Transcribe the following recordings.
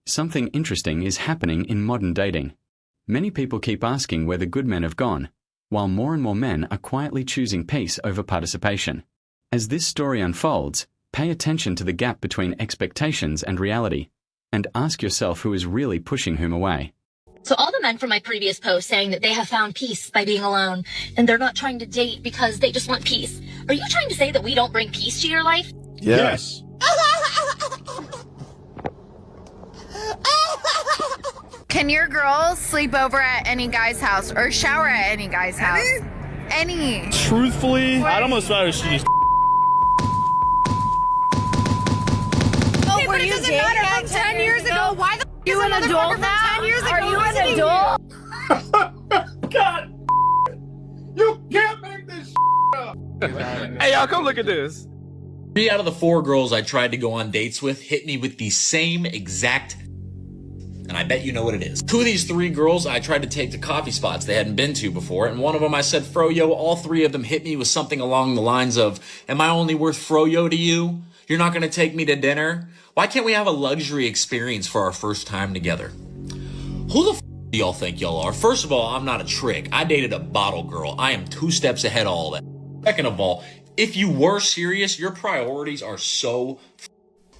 Something interesting is happening in modern dating. Many people keep asking where the good men have gone, while more and more men are quietly choosing peace over participation. As this story unfolds, pay attention to the gap between expectations and reality, and ask yourself who is really pushing whom away. So all the men from my previous post saying that they have found peace by being alone, and they're not trying to date because they just want peace. Are you trying to say that we don't bring peace to your life? Yes. Can your girls sleep over at any guy's house or shower at any guy's house? Any? Truthfully, I'd almost rather she just. Okay, but it doesn't matter. From 10 years ago, why the you an adult now? 10 years ago, are you an adult? God, you can't make this up. Hey, y'all, come look at this. 3 out of the 4 girls I tried to go on dates with hit me with the same exact, and I bet you know what it is. 2 of these 3 girls I tried to take to coffee spots they hadn't been to before, and one of them I said froyo. All 3 of them hit me with something along the lines of, am I only worth froyo to you? You're not gonna take me to dinner? Why can't we have a luxury experience for our first time together? Who the f do y'all think y'all are? First of all, I'm not a trick. I dated a bottle girl. I am 2 steps ahead of all that. Second of all, if you were serious, your priorities are so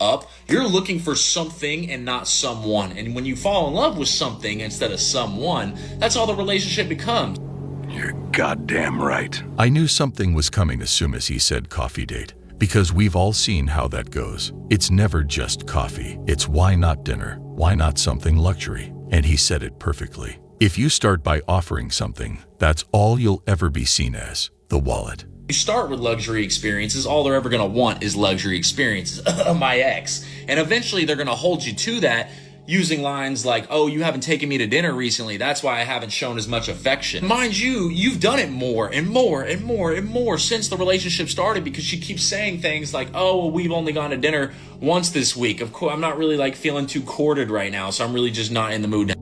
up. You're looking for something and not someone. And when you fall in love with something instead of someone, that's all the relationship becomes. You're goddamn right. I knew something was coming as soon as he said coffee date, because we've all seen how that goes. It's never just coffee. It's why not dinner? Why not something luxury? And he said it perfectly. If you start by offering something, that's all you'll ever be seen as, the wallet. You start with luxury experiences, all they're ever going to want is luxury experiences. My ex. And eventually they're going to hold you to that using lines like, oh, you haven't taken me to dinner recently. That's why I haven't shown as much affection. Mind you, you've done it more and more and more and more since the relationship started, because she keeps saying things like, oh, well, we've only gone to dinner once this week. Of course, I'm not really like feeling too courted right now, so I'm really just not in the mood now.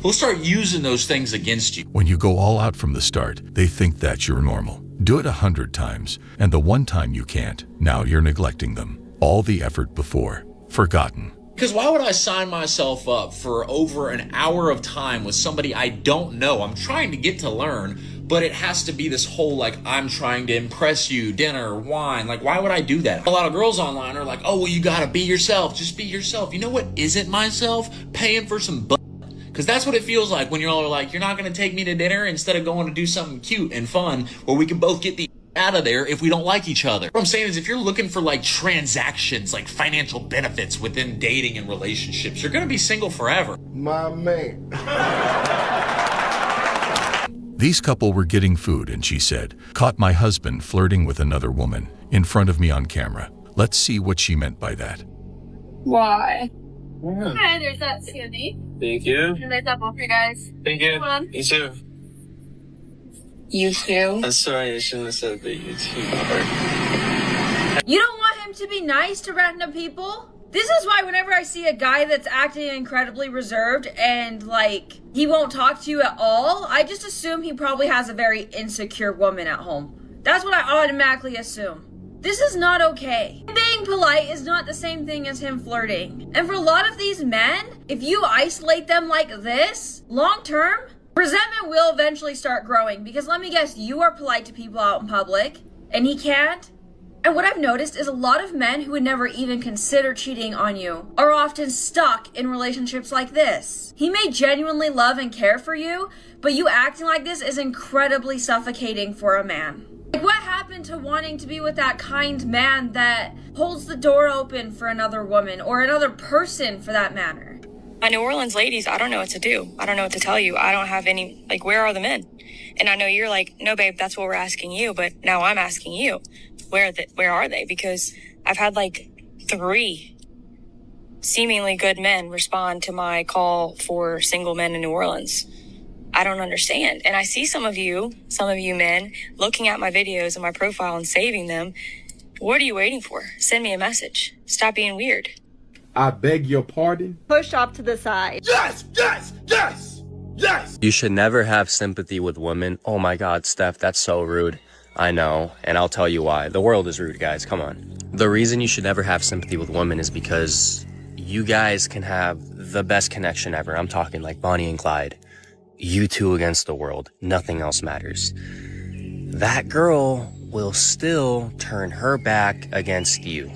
We'll start using those things against you. When you go all out from the start, they think that you're normal. Do it 100 times, and the one time you can't, now you're neglecting them. All the effort before, forgotten. Because why would I sign myself up for over an hour of time with somebody I don't know? I'm trying to get to learn, but it has to be this whole, like, I'm trying to impress you, dinner, wine. Like, why would I do that? A lot of girls online are like, oh, well, you gotta be yourself. Just be yourself. You know what isn't myself? Paying for some butt. Because that's what it feels like when you're all like, you're not going to take me to dinner instead of going to do something cute and fun where we can both get the out of there if we don't like each other. What I'm saying is, if you're looking for like transactions, like financial benefits within dating and relationships, you're going to be single forever. My man. These couple were getting food and she said, caught my husband flirting with another woman in front of me on camera. Let's see what she meant by that. Why? Yeah. Hi, there's that candy. Thank you. And there's that bowl for you guys. Thank you. Come on. You too. You too? I'm sorry, I shouldn't have said that you too. You don't want him to be nice to random people? This is why whenever I see a guy that's acting incredibly reserved and like he won't talk to you at all, I just assume he probably has a very insecure woman at home. That's what I automatically assume. This is not okay. Being polite is not the same thing as him flirting. And for a lot of these men, if you isolate them like this, long term, resentment will eventually start growing, because let me guess, you are polite to people out in public and he can't. And what I've noticed is a lot of men who would never even consider cheating on you are often stuck in relationships like this. He may genuinely love and care for you, but you acting like this is incredibly suffocating for a man. Like, what happened to wanting to be with that kind man that holds the door open for another woman or another person for that matter? My New Orleans ladies, I don't know what to do. I don't know what to tell you. I don't have any, like, where are the men? And I know you're like, no, babe, that's what we're asking you. But now I'm asking you, where are they? Because I've had like 3 seemingly good men respond to my call for single men in New Orleans. I don't understand. And I see some of you men looking at my videos and my profile and saving them. What are you waiting for? Send me a message. Stop being weird. I beg your pardon? Push off to the side. Yes, yes, yes, yes. You should never have sympathy with women. Oh my God, Steph, that's so rude. I know, and I'll tell you why. The world is rude, guys, come on. The reason you should never have sympathy with women is because you guys can have the best connection ever. I'm talking like Bonnie and Clyde. You two against the world. Nothing else matters. That girl will still turn her back against you.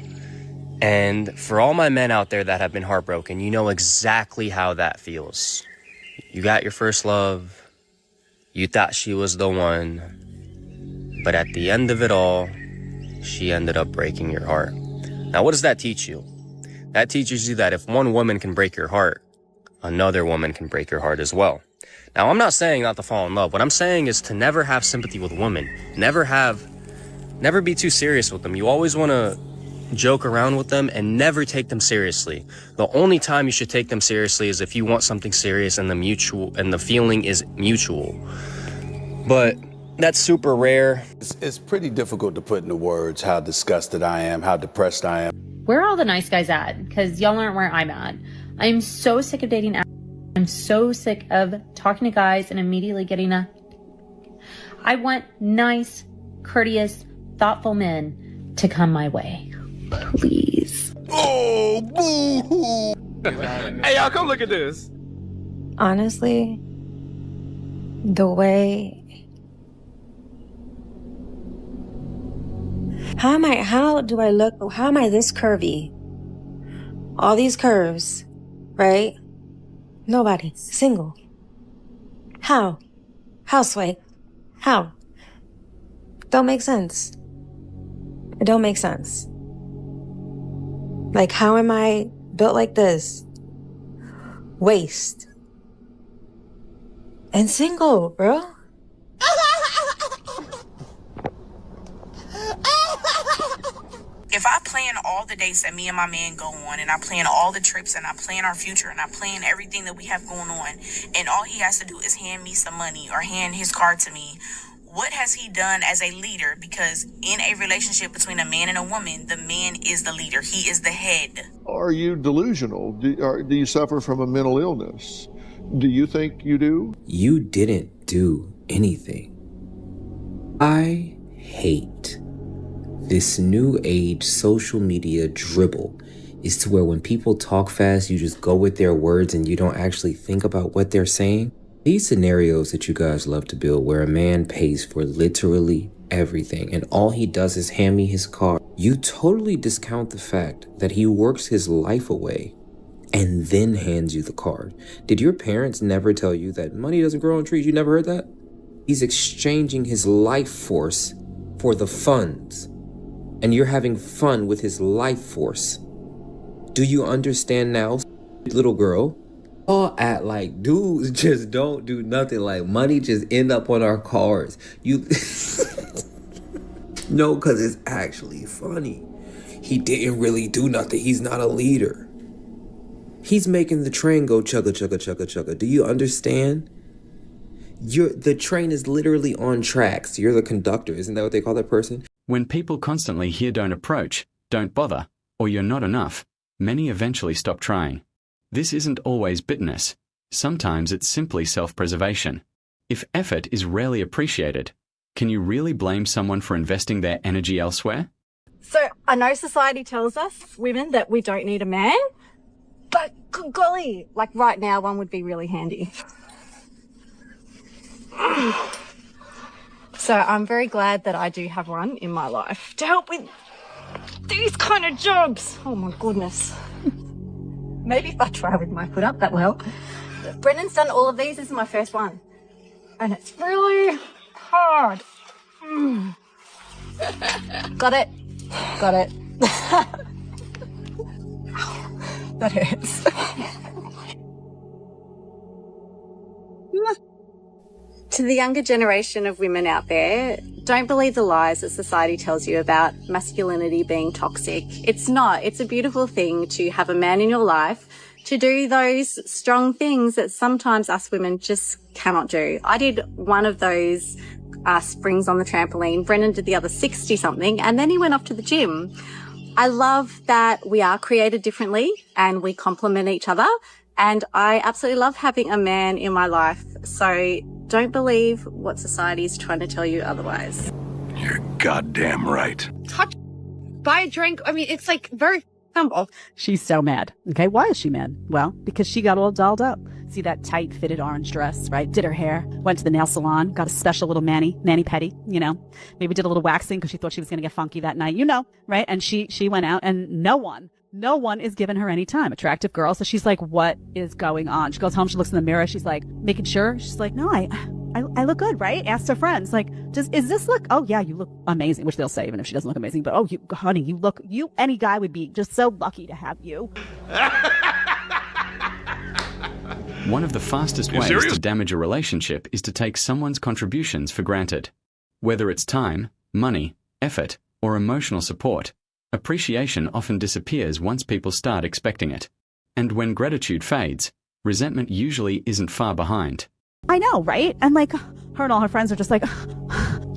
And for all my men out there that have been heartbroken, you know exactly how that feels. You got your first love. You thought she was the one. But at the end of it all, she ended up breaking your heart. Now, what does that teach you? That teaches you that if one woman can break your heart, another woman can break your heart as well. Now, I'm not saying not to fall in love. What I'm saying is to never have sympathy with women. Never be too serious with them. You always want to joke around with them and never take them seriously. The only time you should take them seriously is if you want something serious and the feeling is mutual. But that's super rare. It's pretty difficult to put into words how disgusted I am, how depressed I am. Where are all the nice guys at? Because y'all aren't where I'm at. I'm so sick of dating. I'm so sick of talking to guys and immediately getting I want nice, courteous, thoughtful men to come my way. Please. Oh, boo-hoo! Hey, y'all, come look at this. Honestly, the way... How do I look? How am I this curvy? All these curves, right? Nobody. Single. How? How, Sway? How? Don't make sense. It don't make sense. Like, how am I built like this? Waist. And single, bro. If I plan all the dates that me and my man go on, and I plan all the trips, and I plan our future, and I plan everything that we have going on, and all he has to do is hand me some money or hand his car to me, what has he done as a leader? Because in a relationship between a man and a woman, the man is the leader. He is the head. Are you delusional? Do you suffer from a mental illness? Do you think you do? You didn't do anything. I hate this new age social media dribble is to where when people talk fast, you just go with their words and you don't actually think about what they're saying. These scenarios that you guys love to build where a man pays for literally everything and all he does is hand me his car, you totally discount the fact that he works his life away and then hands you the card. Did your parents never tell you that money doesn't grow on trees? You never heard that? He's exchanging his life force for the funds. And you're having fun with his life force. Do you understand now, little girl? All act like dudes just don't do nothing. Like money just end up on our cars. You no, because it's actually funny. He didn't really do nothing. He's not a leader. He's making the train go chugga chugga chugga chugga. Do you understand? The train is literally on tracks. You're the conductor. Isn't that what they call that person? When people constantly hear don't approach, don't bother, or you're not enough, many eventually stop trying. This isn't always bitterness. Sometimes it's simply self-preservation. If effort is rarely appreciated, can you really blame someone for investing their energy elsewhere? So I know society tells us, women, that we don't need a man, but good golly, like right now, one would be really handy. So I'm very glad that I do have one in my life to help with these kind of jobs. Oh my goodness. Maybe if I try with my foot up, that will help. Brendan's done all of these. This is my first one. And it's really hard. Got it. Got it. That hurts. To the younger generation of women out there, don't believe the lies that society tells you about masculinity being toxic. It's not. It's a beautiful thing to have a man in your life to do those strong things that sometimes us women just cannot do. I did one of those springs on the trampoline. Brendan did the other 60-something, and then he went off to the gym. I love that we are created differently and we complement each other, and I absolutely love having a man in my life. So don't believe what society is trying to tell you otherwise. You're goddamn right. Touch, buy a drink. I mean, it's like very She's so mad. Okay, why is she mad? Well, because she got all dolled up. See that tight fitted orange dress, right? Did her hair, went to the nail salon, got a special little mani-pedi, you know, maybe did a little waxing because she thought she was going to get funky that night, you know, right? And she went out and no one is giving her any time. Attractive girl. So she's like, what is going on? She goes home, she looks in the mirror, she's like, making sure. She's like, no, I look good, right? Asks her friends, like, is this look? Oh yeah, you look amazing, which they'll say even if she doesn't look amazing. But oh, honey, any guy would be just so lucky to have you. One of the fastest ways to damage a relationship is to take someone's contributions for granted. Whether it's time, money, effort, or emotional support, appreciation often disappears once people start expecting it. And when gratitude fades, resentment usually isn't far behind. I know, right? And like, her and all her friends are just like,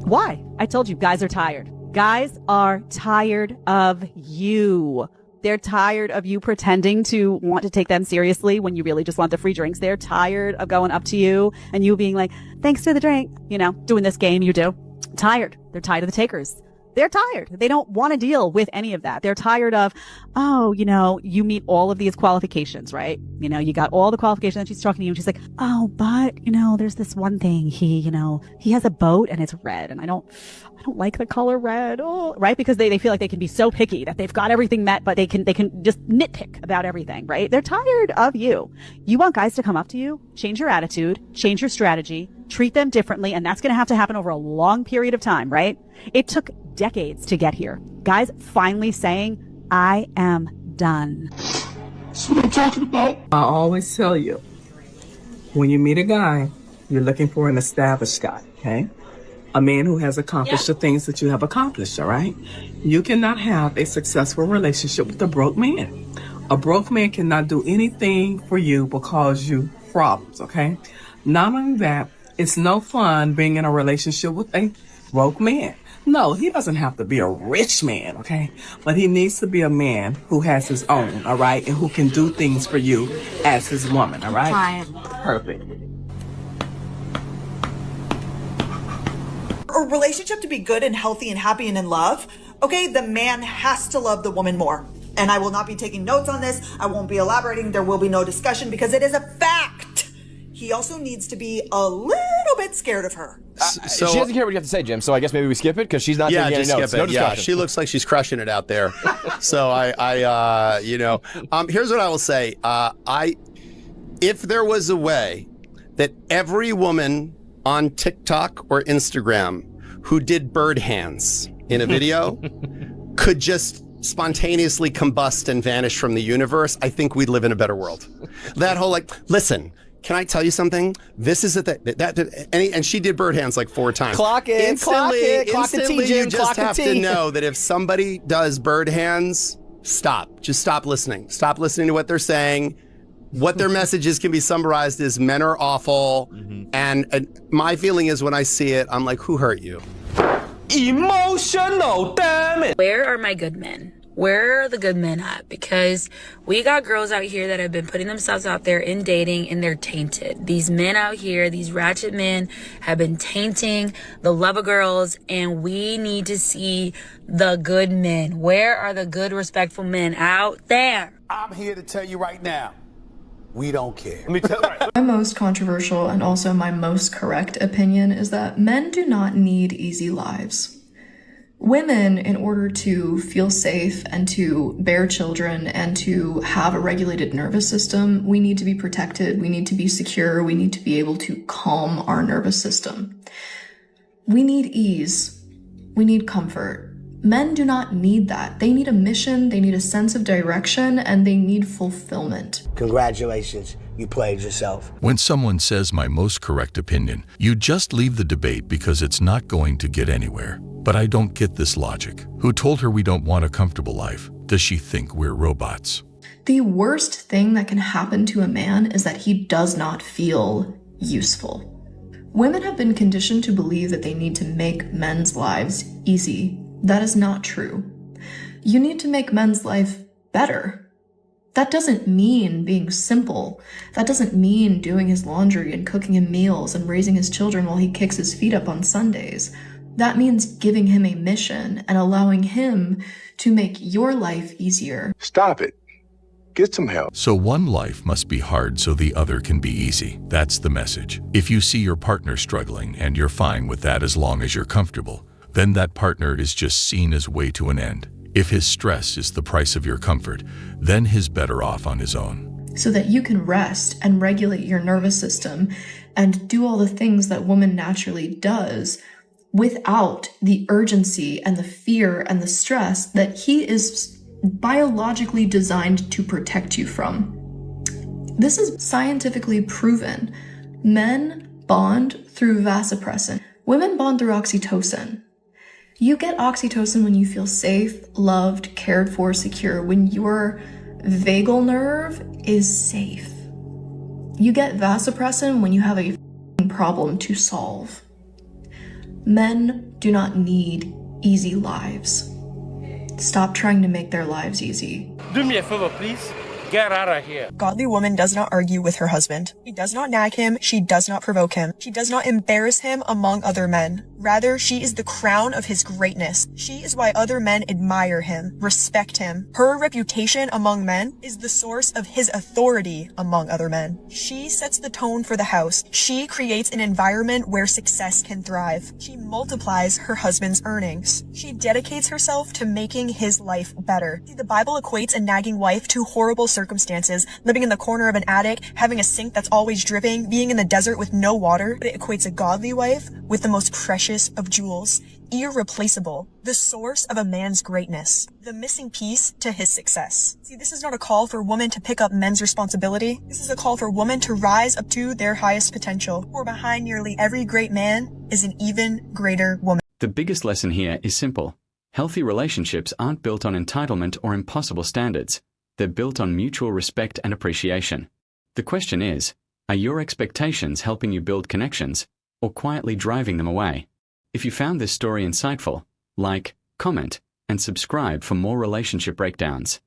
why? I told you, guys are tired. Guys are tired of you. They're tired of you pretending to want to take them seriously when you really just want the free drinks. They're tired of going up to you and you being like, thanks for the drink, you know, doing this game you do. Tired. They're tired of the takers. They're tired. They don't want to deal with any of that. They're tired of, oh, you know, you meet all of these qualifications, right? You know, you got all the qualifications and she's talking to you and she's like, oh, but, you know, there's this one thing. He has a boat and it's red and I don't like the color red. Oh, right? Because they feel like they can be so picky that they've got everything met, but they can just nitpick about everything, right? They're tired of you. You want guys to come up to you, change your attitude, change your strategy, treat them differently. And that's going to have to happen over a long period of time, right? It took decades to get here. Guys finally saying, I am done. That's what I'm talking about. I always tell you, when you meet a guy, you're looking for an established guy, okay? A man who has accomplished the things that you have accomplished, all right? You cannot have a successful relationship with a broke man. A broke man cannot do anything for you but cause you problems, okay? Not only that, it's no fun being in a relationship with a broke man. No, he doesn't have to be a rich man, okay? But he needs to be a man who has his own, all right? And who can do things for you as his woman, all right? Perfect. A relationship to be good and healthy and happy and in love, okay, the man has to love the woman more. And I will not be taking notes on this. I won't be elaborating. There will be no discussion because it is a fact. He also needs to be a little bit scared of her. She doesn't care what you have to say, Jim, so I guess maybe we skip it because she's not taking any notes. No discussion. Yeah, she looks like she's crushing it out there. So here's what I will say. If there was a way that every woman on TikTok or Instagram who did bird hands in a video could just spontaneously combust and vanish from the universe, I think we'd live in a better world. That whole listen, can I tell you something? This is and she did bird hands like 4 times. Clock it, clock it, clock the T, Jim, you just have to know that if somebody does bird hands, stop. Just stop listening. Stop listening to what they're saying. What their messages can be summarized as men are awful. And my feeling is when I see it, I'm like, who hurt you? Emotional, damn it. Where are my good men? Where are the good men at? Because we got girls out here that have been putting themselves out there in dating and they're tainted. These men out here, these ratchet men have been tainting the love of girls, and we need to see the good men. Where are the good, respectful men out there? I'm here to tell you right now, we don't care. My most controversial and also my most correct opinion is that men do not need easy lives. Women, in order to feel safe and to bear children and to have a regulated nervous system, we need to be protected, we need to be secure, we need to be able to calm our nervous system. We need ease. We need comfort. Men do not need that. They need a mission, they need a sense of direction, and they need fulfillment. Congratulations, you played yourself. When someone says my most correct opinion, you just leave the debate because it's not going to get anywhere. But I don't get this logic. Who told her we don't want a comfortable life? Does she think we're robots? The worst thing that can happen to a man is that he does not feel useful. Women have been conditioned to believe that they need to make men's lives easy. That is not true. You need to make men's life better. That doesn't mean being simple. That doesn't mean doing his laundry and cooking him meals and raising his children while he kicks his feet up on Sundays. That means giving him a mission and allowing him to make your life easier. Stop it. Get some help. So one life must be hard so the other can be easy. That's the message. If you see your partner struggling and you're fine with that as long as you're comfortable, then that partner is just seen as way to an end. If his stress is the price of your comfort, then he's better off on his own. So that you can rest and regulate your nervous system and do all the things that woman naturally does without the urgency and the fear and the stress that he is biologically designed to protect you from. This is scientifically proven. Men bond through vasopressin. Women bond through oxytocin. You get oxytocin when you feel safe, loved, cared for, secure, when your vagal nerve is safe. You get vasopressin when you have a problem to solve. Men do not need easy lives. Stop trying to make their lives easy. Do me a favor, please. Get out of here. Godly woman does not argue with her husband. She does not nag him. She does not provoke him. She does not embarrass him among other men. Rather, she is the crown of his greatness. She is why other men admire him, respect him. Her reputation among men is the source of his authority among other men. She sets the tone for the house. She creates an environment where success can thrive. She multiplies her husband's earnings. She dedicates herself to making his life better. See, the Bible equates a nagging wife to horrible circumstances, living in the corner of an attic, having a sink that's always dripping, being in the desert with no water. But it equates a godly wife with the most precious of jewels, irreplaceable, the source of a man's greatness, the missing piece to his success. See, this is not a call for women to pick up men's responsibility. This is a call for women to rise up to their highest potential. For behind nearly every great man is an even greater woman. The biggest lesson here is simple. Healthy relationships aren't built on entitlement or impossible standards. They're built on mutual respect and appreciation. The question is, are your expectations helping you build connections or quietly driving them away? If you found this story insightful, like, comment, and subscribe for more relationship breakdowns.